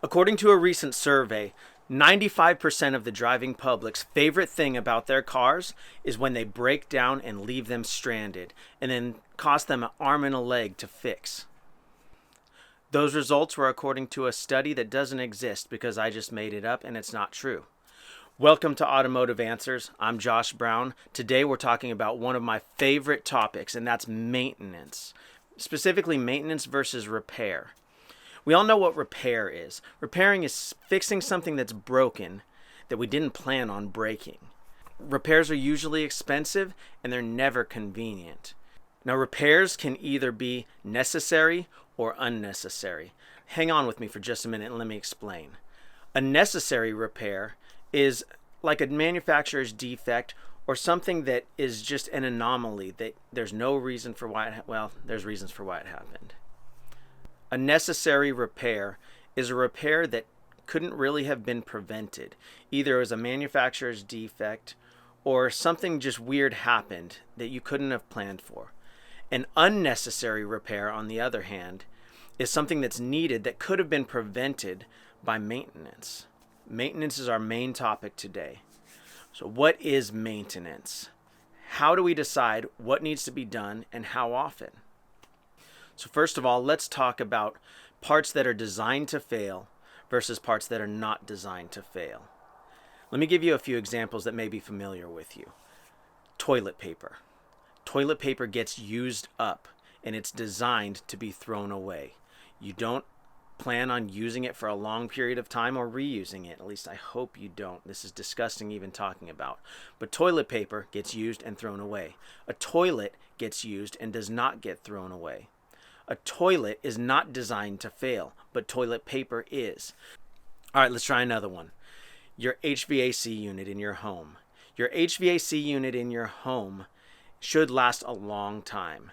According to a recent survey, 95% of the driving public's favorite thing about their cars is when they break down and leave them stranded, and then cost them an arm and a leg to fix. Those results were according to a study that doesn't exist because I just made it up and it's not true. Welcome to Automotive Answers. I'm Josh Brown. Today we're talking about one of my favorite topics, and that's maintenance. Specifically, maintenance versus repair. We all know what repair is. Repairing is fixing something that's broken that we didn't plan on breaking. Repairs are usually expensive and they're never convenient. Now, repairs can either be necessary or unnecessary. Hang on with me for just a minute and let me explain. A necessary repair is like a manufacturer's defect or something that is just an anomaly that there's no reason for why there's reasons for why it happened. A necessary repair is a repair that couldn't really have been prevented. Either as a manufacturer's defect or something just weird happened that you couldn't have planned for. An unnecessary repair, on the other hand, is something that's needed that could have been prevented by maintenance. Maintenance is our main topic today. So what is maintenance? How do we decide what needs to be done and how often? So first of all, let's talk about parts that are designed to fail versus parts that are not designed to fail. Let me give you a few examples that may be familiar with you. Toilet paper. Toilet paper gets used up and it's designed to be thrown away. You don't plan on using it for a long period of time or reusing it. At least I hope you don't. This is disgusting even talking about. But toilet paper gets used and thrown away. A toilet gets used and does not get thrown away. A toilet is not designed to fail, but toilet paper is. All right, let's try another one. Your HVAC unit in your home. Your HVAC unit in your home should last a long time,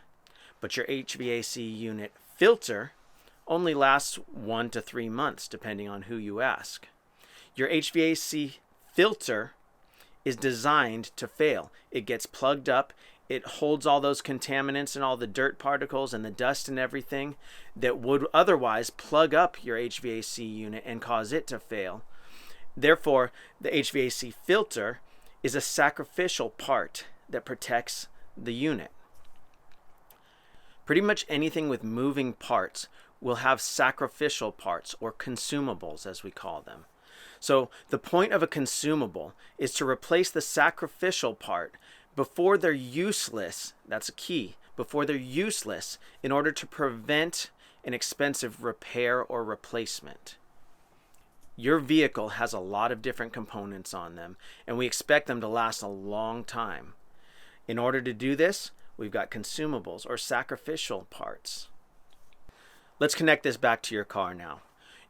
but your HVAC unit filter only lasts 1 to 3 months, depending on who you ask. Your HVAC filter is designed to fail. It gets plugged up. It holds all those contaminants and all the dirt particles and the dust and everything that would otherwise plug up your HVAC unit and cause it to fail. Therefore, the HVAC filter is a sacrificial part that protects the unit. Pretty much anything with moving parts will have sacrificial parts, or consumables as we call them. So the point of a consumable is to replace the sacrificial part before they're useless. That's a key. Before they're useless, in order to prevent an expensive repair or replacement. Your vehicle has a lot of different components on them, and we expect them to last a long time. In order to do this, we've got consumables or sacrificial parts. Let's connect this back to your car now.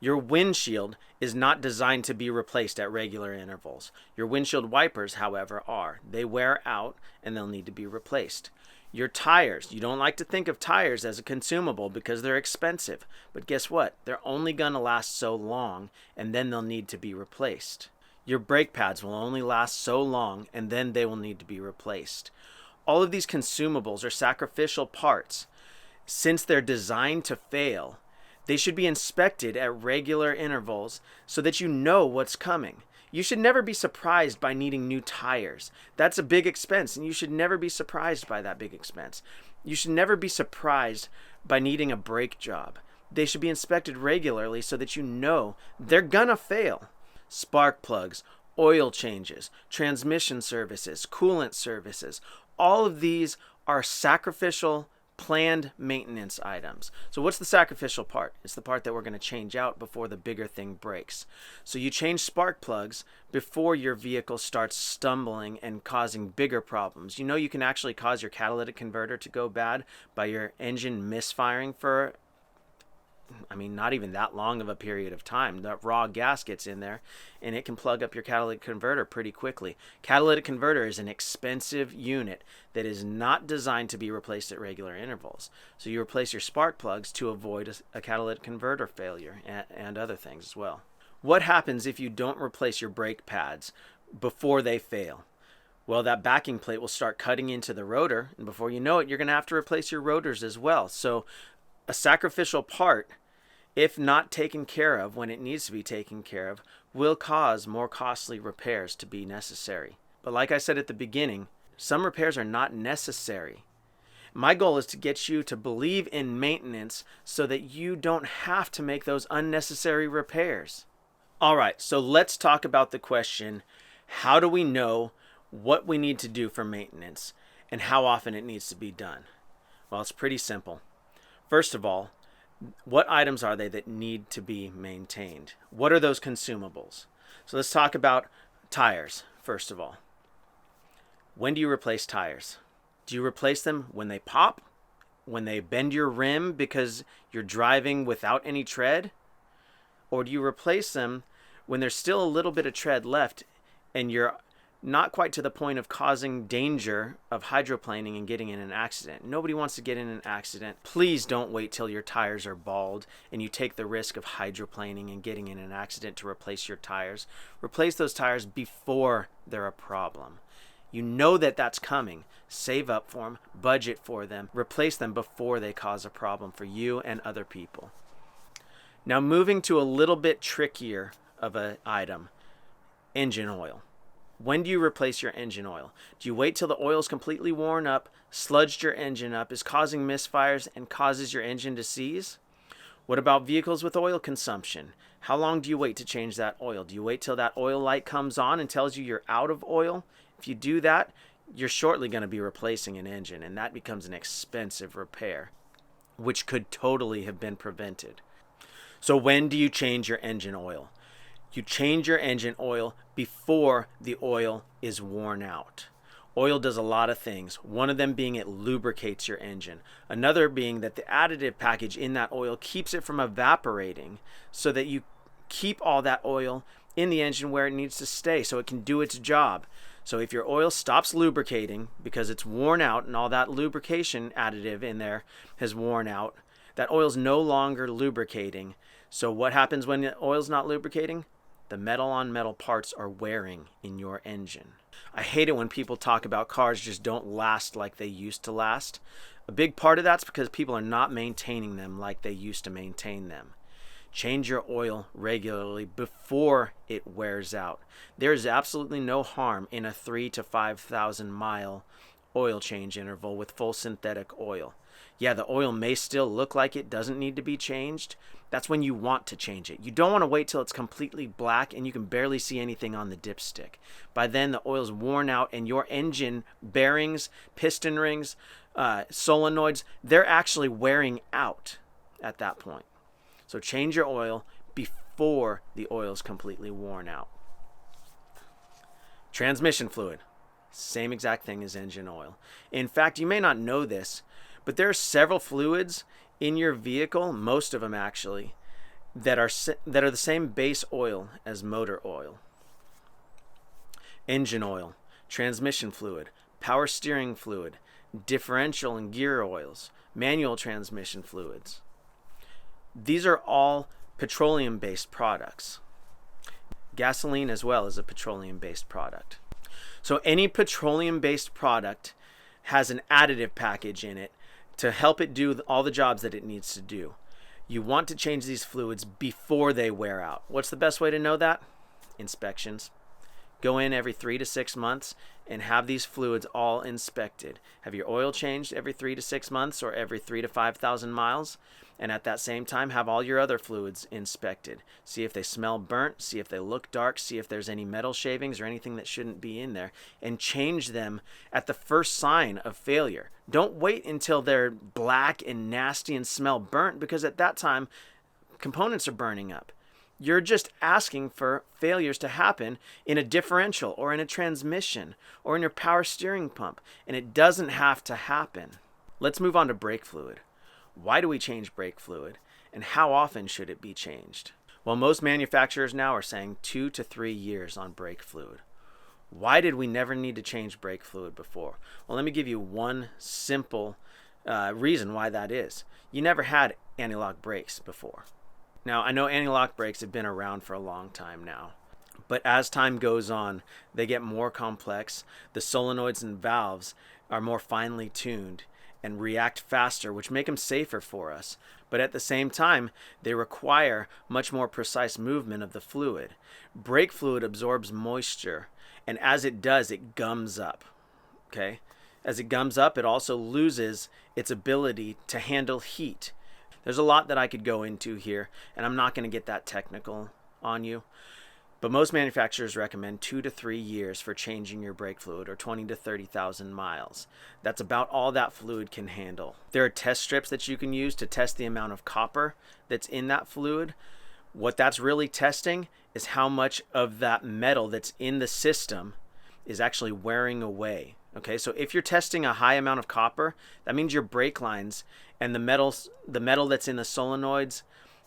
Your windshield is not designed to be replaced at regular intervals. Your windshield wipers, however, are. They wear out and they'll need to be replaced. Your tires, you don't like to think of tires as a consumable because they're expensive. But guess what? They're only going to last so long and then they'll need to be replaced. Your brake pads will only last so long and then they will need to be replaced. All of these consumables are sacrificial parts. Since they're designed to fail, they should be inspected at regular intervals so that you know what's coming. You should never be surprised by needing new tires. That's a big expense, and you should never be surprised by that big expense. You should never be surprised by needing a brake job. They should be inspected regularly so that you know they're gonna fail. Spark plugs, oil changes, transmission services, coolant services, all of these are sacrificial planned maintenance items. So what's the sacrificial part? It's the part that we're going to change out before the bigger thing breaks. So you change spark plugs before your vehicle starts stumbling and causing bigger problems. You know you can actually cause your catalytic converter to go bad by your engine misfiring for not even that long of a period of time. The raw gas gets in there and it can plug up your catalytic converter pretty quickly. Catalytic converter is an expensive unit that is not designed to be replaced at regular intervals. So you replace your spark plugs to avoid a catalytic converter failure and other things as well. What happens if you don't replace your brake pads before they fail? Well, that backing plate will start cutting into the rotor, and before you know it, you're going to have to replace your rotors as well. So a sacrificial part if not taken care of when it needs to be taken care of, will cause more costly repairs to be necessary. But like I said at the beginning, some repairs are not necessary. My goal is to get you to believe in maintenance so that you don't have to make those unnecessary repairs. All right, so let's talk about the question, how do we know what we need to do for maintenance and how often it needs to be done? Well, it's pretty simple. First of all, what items are they that need to be maintained? What are those consumables? So let's talk about tires, first of all. When do you replace tires? Do you replace them when they pop? When they bend your rim because you're driving without any tread? Or do you replace them when there's still a little bit of tread left and you're not quite to the point of causing danger of hydroplaning and getting in an accident? Nobody wants to get in an accident. Please don't wait till your tires are bald and you take the risk of hydroplaning and getting in an accident to replace your tires. Replace those tires before they're a problem. You know that that's coming. Save up for them, budget for them, replace them before they cause a problem for you and other people. Now moving to a little bit trickier of an item, engine oil. When do you replace your engine oil? Do you wait till the oil is completely worn up, sludged your engine up, is causing misfires, and causes your engine to seize? What about vehicles with oil consumption? How long do you wait to change that oil? Do you wait till that oil light comes on and tells you you're out of oil? If you do that, you're shortly going to be replacing an engine, and that becomes an expensive repair, which could totally have been prevented. So when do you change your engine oil? You change your engine oil before the oil is worn out. Oil does a lot of things, one of them being it lubricates your engine. Another being that the additive package in that oil keeps it from evaporating so that you keep all that oil in the engine where it needs to stay so it can do its job. So if your oil stops lubricating because it's worn out and all that lubrication additive in there has worn out, that oil's no longer lubricating. So what happens when the oil's not lubricating? The metal on metal parts are wearing in your engine. I hate it when people talk about cars just don't last like they used to last. A big part of that's because people are not maintaining them like they used to maintain them. Change your oil regularly before it wears out. There is absolutely no harm in a 3,000 to 5,000 mile oil change interval with full synthetic oil. Yeah, the oil may still look like it doesn't need to be changed. That's when you want to change it. You don't want to wait till it's completely black and you can barely see anything on the dipstick. By then, the oil's worn out and your engine bearings, piston rings, solenoids, they're actually wearing out at that point. So change your oil before the oil is completely worn out. Transmission fluid, same exact thing as engine oil. In fact, you may not know this, but there are several fluids in your vehicle, most of them actually, that are the same base oil as motor oil. Engine oil, transmission fluid, power steering fluid, differential and gear oils, manual transmission fluids. These are all petroleum-based products. Gasoline as well is a petroleum-based product. So any petroleum-based product has an additive package in it to help it do all the jobs that it needs to do. You want to change these fluids before they wear out. What's the best way to know that? Inspections. Go in every 3 to 6 months and have these fluids all inspected. Have your oil changed every 3 to 6 months or every 3 to 5,000 miles. And at that same time, have all your other fluids inspected. See if they smell burnt, see if they look dark, see if there's any metal shavings or anything that shouldn't be in there, and change them at the first sign of failure. Don't wait until they're black and nasty and smell burnt, because at that time, components are burning up. You're just asking for failures to happen in a differential or in a transmission or in your power steering pump, and it doesn't have to happen. Let's move on to brake fluid. Why do we change brake fluid, and how often should it be changed? Well, most manufacturers now are saying 2 to 3 years on brake fluid. Why did we never need to change brake fluid before? Well, let me give you one simple reason why that is. You never had anti-lock brakes before. Now, I know anti-lock brakes have been around for a long time now, but as time goes on, they get more complex. The solenoids and valves are more finely tuned, and react faster, which make them safer for us. But at the same time, they require much more precise movement of the fluid. Brake fluid absorbs moisture, and as it does, it gums up. Okay? As it gums up, it also loses its ability to handle heat. There's a lot that I could go into here, and I'm not going to get that technical on you. But most manufacturers recommend 2 to 3 years for changing your brake fluid, or 20 to 30,000 miles. That's about all that fluid can handle. There are test strips that you can use to test the amount of copper that's in that fluid. What that's really testing is how much of that metal that's in the system is actually wearing away. Okay, so if you're testing a high amount of copper, that means your brake lines and the metal that's in the solenoids,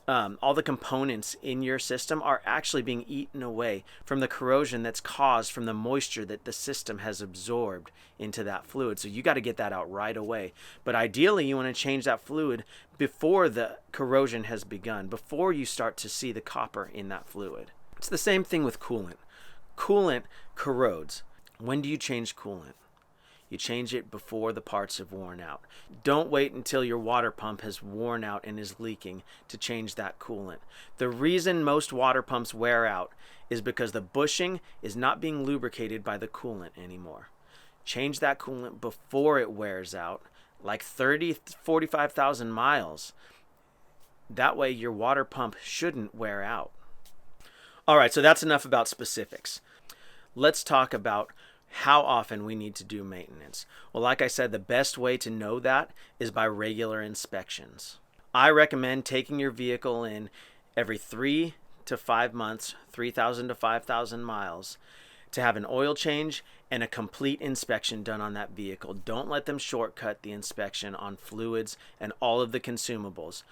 all the components in your system are actually being eaten away from the corrosion that's caused from the moisture that the system has absorbed into that fluid. So you got to get that out right away. But ideally, you want to change that fluid before the corrosion has begun, before you start to see the copper in that fluid. It's the same thing with coolant. Coolant corrodes. When do you change coolant? You change it before the parts have worn out. Don't wait until your water pump has worn out and is leaking to change that coolant. The reason most water pumps wear out is because the bushing is not being lubricated by the coolant anymore. Change that coolant before it wears out, like 30 to 45,000 miles. That way your water pump shouldn't wear out. All right, so that's enough about specifics. Let's talk about how often we need to do maintenance. Well, like I said, the best way to know that is by regular inspections. I recommend taking your vehicle in every 3 to 5 months, 3,000 to 5,000 miles, to have an oil change and a complete inspection done on that vehicle. Don't let them shortcut the inspection on fluids and all of the consumables.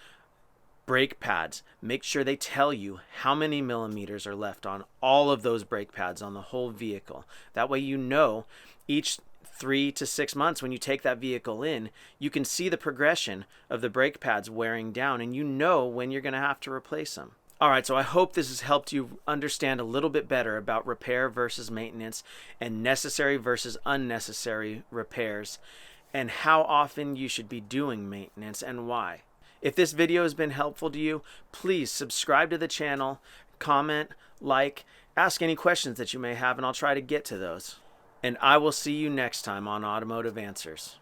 Brake pads, make sure they tell you how many millimeters are left on all of those brake pads on the whole vehicle. That way you know each 3 to 6 months when you take that vehicle in, you can see the progression of the brake pads wearing down, and you know when you're going to have to replace them. All right, so I hope this has helped you understand a little bit better about repair versus maintenance and necessary versus unnecessary repairs, and how often you should be doing maintenance and why. If this video has been helpful to you, please subscribe to the channel, comment, like, ask any questions that you may have, and I'll try to get to those. And I will see you next time on Automotive Answers.